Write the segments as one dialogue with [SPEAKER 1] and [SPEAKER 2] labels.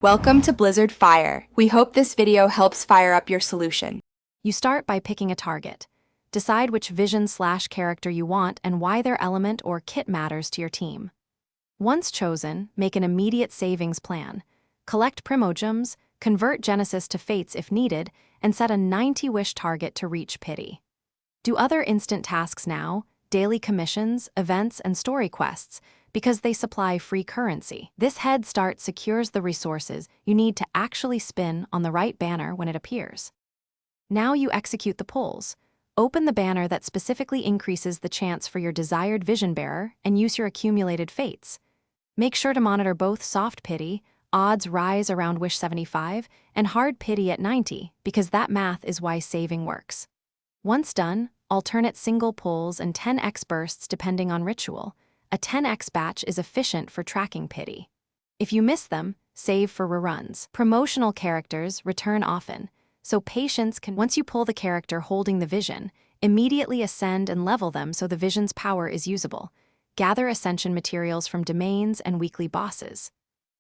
[SPEAKER 1] Welcome to Blizzard Fire. We hope this video helps fire up your solution.
[SPEAKER 2] You start by picking a target. Decide which vision/character you want and why their element or kit matters to your team. Once chosen, make an immediate savings plan. Collect Primogems, convert Genesis to Fates if needed, and set a 90-wish target to reach Pity. Do other instant tasks now, daily commissions, events, and story quests, because they supply free currency. This head start secures the resources you need to actually spin on the right banner when it appears. Now you execute the pulls. Open the banner that specifically increases the chance for your desired vision bearer and use your accumulated fates. Make sure to monitor both soft pity, odds rise around wish 75, and hard pity at 90, because that math is why saving works. Once done, alternate single pulls and 10x bursts depending on ritual. A 10x batch is efficient for tracking pity. If you miss them, save for reruns. Promotional characters return often, so patience can, once you pull the character holding the vision, immediately ascend and level them so the vision's power is usable. Gather ascension materials from domains and weekly bosses.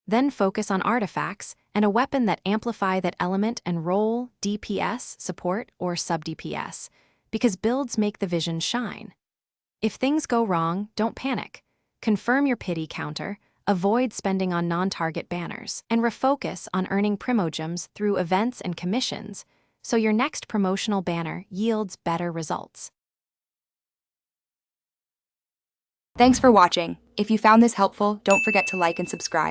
[SPEAKER 2] Then focus on artifacts and a weapon that amplify that element and roll DPS, support, or sub-DPS, because builds make the vision shine. If things go wrong, don't panic. Confirm your pity counter, avoid spending on non-target banners, and refocus on earning Primogems through events and commissions, so your next promotional banner yields better results.
[SPEAKER 1] Thanks for watching. If you found this helpful, don't forget to like and subscribe.